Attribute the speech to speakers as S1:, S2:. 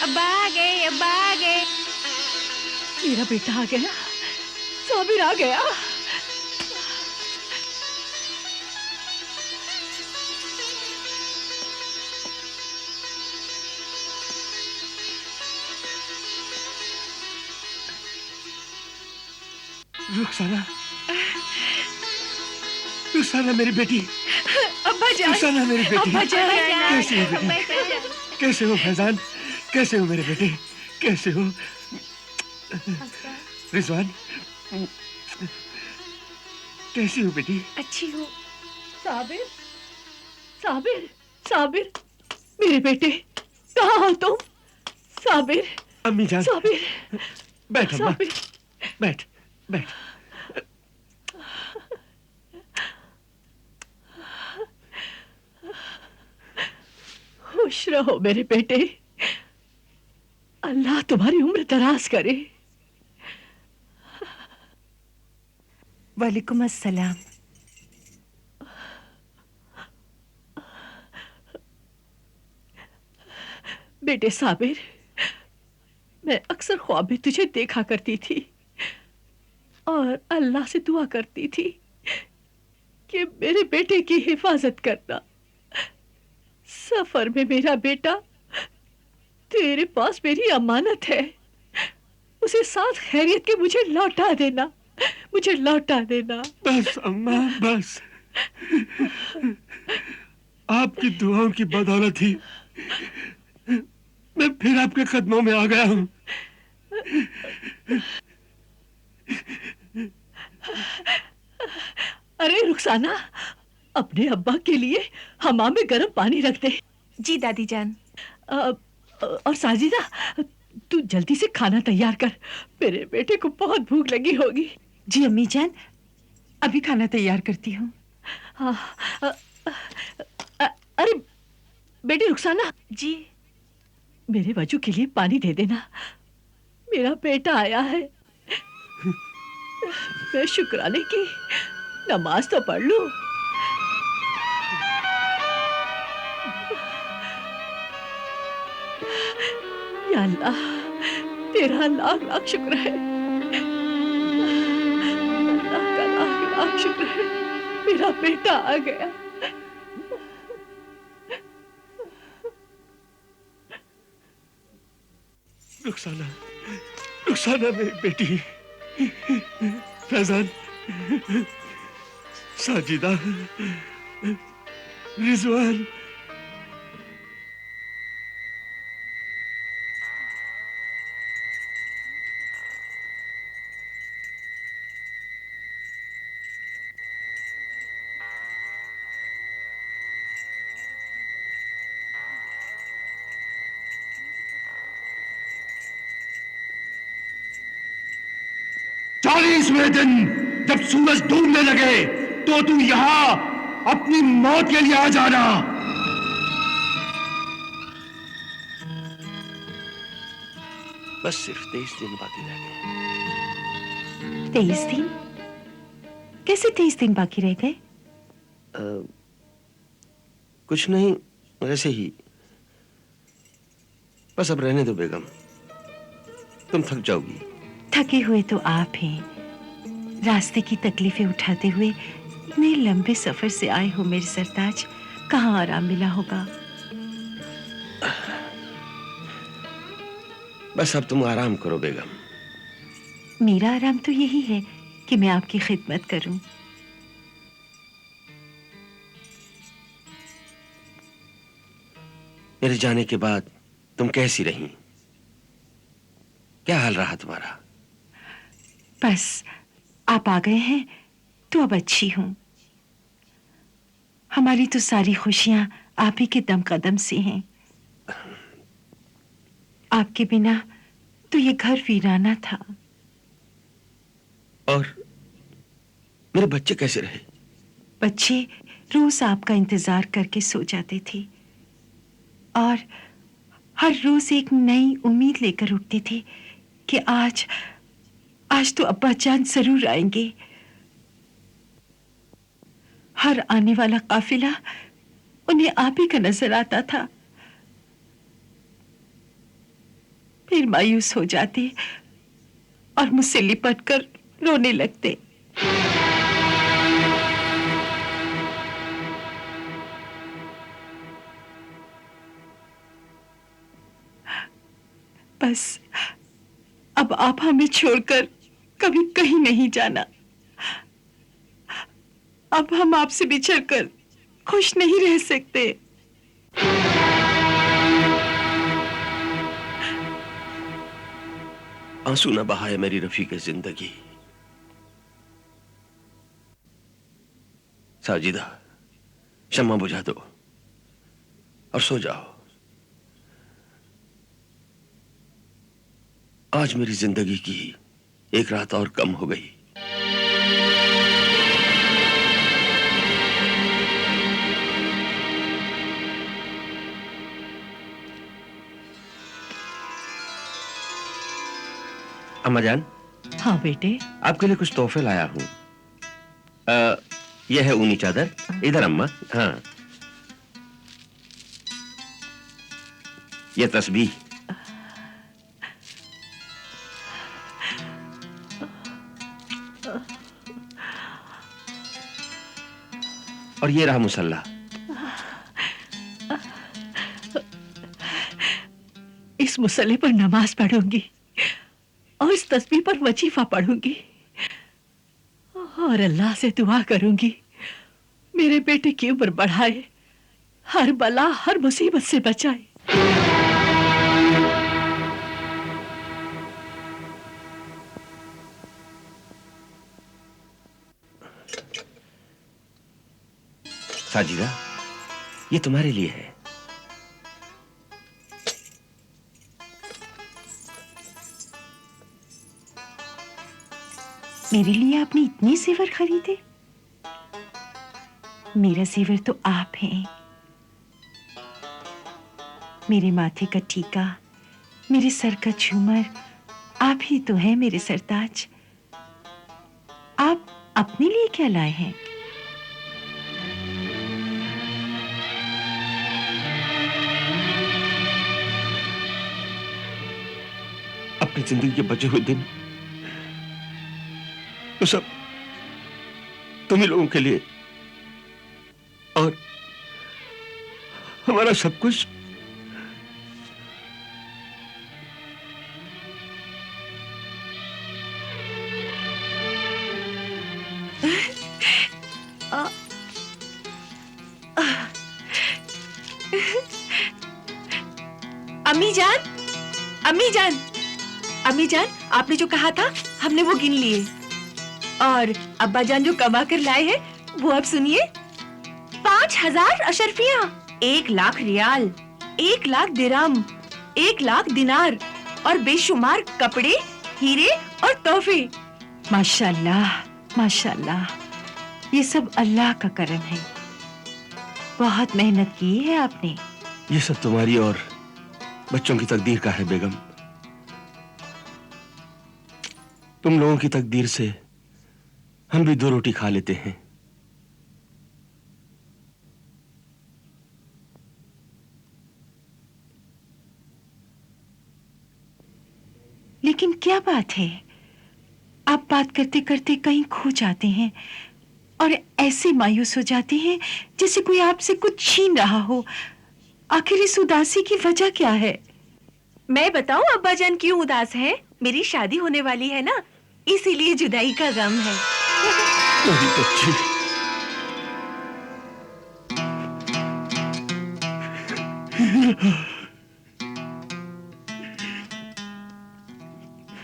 S1: अब्बा आ गए, अब्बा आ गए।
S2: मेरा बेटा आ गया, साबिर आ गया।
S3: रुखसाना, रुखसाना मेरी बेटी।
S2: अब्बा जान,
S3: रुखसाना मेरी बेटी।
S2: अब्बा जान,
S3: कैसे हो बेटी? कैसे हो फैजान? कैसे हो मेरे बेटे? कैसे हो रिजवान? कैसी हो बेटी?
S1: अच्छी हूँ।
S2: साबिर, साबिर, साबिर, मेरे बेटे, कहाँ हो तुम? साबिर,
S3: अम्मी जान,
S2: साबिर,
S3: बैठ अम्मा,
S2: साबिर।
S3: बैठ, बैठ।
S2: खुश रहो मेरे बेटे, अल्लाह तुम्हारी उम्र दराज करे।
S4: वालेकुम अस्सलाम।
S2: बेटे साबिर, मैं अक्सर ख्वाब में तुझे देखा करती थी और अल्लाह से दुआ करती थी कि मेरे बेटे की हिफाजत करना। सफर में मेरा बेटा तेरे पास मेरी अमानत है, उसे साथ खैरियत के मुझे लौटा देना, मुझे लौटा देना।
S3: बस अम्मा बस, आपकी दुआओं की बदौलत ही मैं फिर आपके कदमों में आ गया हूँ।
S2: अरे रुखसाना, अपने अब्बा के लिए हमाम में गर्म पानी रख दे।
S4: जी दादी जान।
S2: और साजिदा, तू जल्दी से खाना तैयार कर, मेरे बेटे को बहुत भूख लगी होगी।
S4: जी अम्मी जान, अभी खाना तैयार करती हूँ।
S2: हाँ, अरे बेटी रुखसाना
S4: जी।
S2: मेरे वजू के लिए पानी दे देना, मेरा बेटा आया है। मैं शुक्राने की नमाज तो पढ़ लूं। या अल्लाह, तेरा लाख लाख शुक्र है, अल्लाह का लाख लाख शुक्र है, मेरा बेटा आ गया।
S3: रुखसाना, रुखसाना मेरी बेटी। फैजान, साजिदा, रिजवान। चालीसवें दिन जब सूरज डूबने लगे तो तू यहां अपनी मौत के लिए आ जाना। बस सिर्फ 23 दिन बाकी रह गए।
S4: 23 दिन? कैसे 23 दिन बाकी रह गए?
S5: कुछ नहीं, वैसे ही। बस अब रहने दो बेगम, तुम थक जाओगी।
S4: थके हुए तो आप हैं। रास्ते की तकलीफें उठाते हुए इतने लंबे सफर से आए हो मेरे सरताज, कहाँ आराम मिला होगा।
S5: बस अब तुम आराम करो बेगम।
S4: मेरा आराम तो यही है कि मैं आपकी खिदमत करूं।
S5: मेरे जाने के बाद तुम कैसी रही? क्या हाल रहा तुम्हारा?
S4: बस आप आ गए हैं तो अब अच्छी हूं। हमारी तो सारी खुशियां आप ही के दम कदम से हैं। आपके बिना तो ये घर वीराना था।
S5: और मेरे बच्चे कैसे रहे?
S4: बच्चे रोज आपका इंतजार करके सो जाते थे और हर रोज एक नई उम्मीद लेकर उठते थे कि आज तो अब्बा जान जरूर आएंगे। हर आने वाला काफिला उन्हें आप ही का नजर आता था। फिर मायूस हो जाते और मुझसे लिपट कर रोने लगते। बस अब आप हमें छोड़कर कभी कहीं नहीं जाना। अब हम आपसे बिछड़कर खुश नहीं रह सकते।
S5: आंसू न बहाए मेरी रफीक जिंदगी। साजिदा, शम्मा बुझा दो और सो जाओ। आज मेरी जिंदगी की एक रात और कम हो गई। अम्मा जान,
S2: हाँ बेटे।
S5: आपके लिए कुछ तोहफे लाया हूं। यह है ऊनी चादर। इधर अम्मा। हाँ, यह तस्बीह। और ये रहा मुसल्ला।
S2: इस मुसल्ले पर नमाज पढ़ूंगी और इस तस्बीह पर वजीफा पढ़ूंगी और अल्लाह से दुआ करूंगी मेरे बेटे की उम्र बढ़ाए, हर बला हर मुसीबत से बचाए।
S5: साजिदा, ये तुम्हारे लिए है।
S4: मेरे लिए आपने इतने जेवर खरीदे? मेरा जेवर तो आप हैं। मेरे माथे का टीका, मेरे सर का झूमर, आप ही तो हैं मेरे सरताज। आप अपने लिए क्या लाए हैं?
S5: अपनी जिंदगी के बचे हुए दिन तो सब तुम ही लोगों के लिए, और हमारा सब कुछ
S4: अम्मी जान, अम्मी जान, अम्मी जान, आपने जो कहा था हमने वो गिन लिए। और अब्बा जान जो कमा कर लाए हैं वो अब सुनिए। 5000 अशरफियां, 1,00,000 रियाल, 1,00,000 दिरहम, 1,00,000 दिनार और बेशुमार कपड़े, हीरे और तोहफे। माशाल्लाह, माशाल्लाह, ये सब अल्लाह का करम है। बहुत मेहनत की है आपने।
S5: ये सब तुम्हारी और बच्चों की तकदीर का है बेगम। तुम लोगों की तकदीर से हम भी 2 रोटी खा लेते हैं।
S4: लेकिन क्या बात है, आप बात करते करते कहीं खो जाते हैं और ऐसे मायूस हो जाते हैं जैसे कोई आपसे कुछ छीन रहा हो। आखिर इस उदासी की वजह क्या है? मैं बताऊं अब्बा जान क्यों उदास हैं? मेरी शादी होने वाली है ना, इसीलिए जुदाई का गम है।
S5: मेरी बच्ची,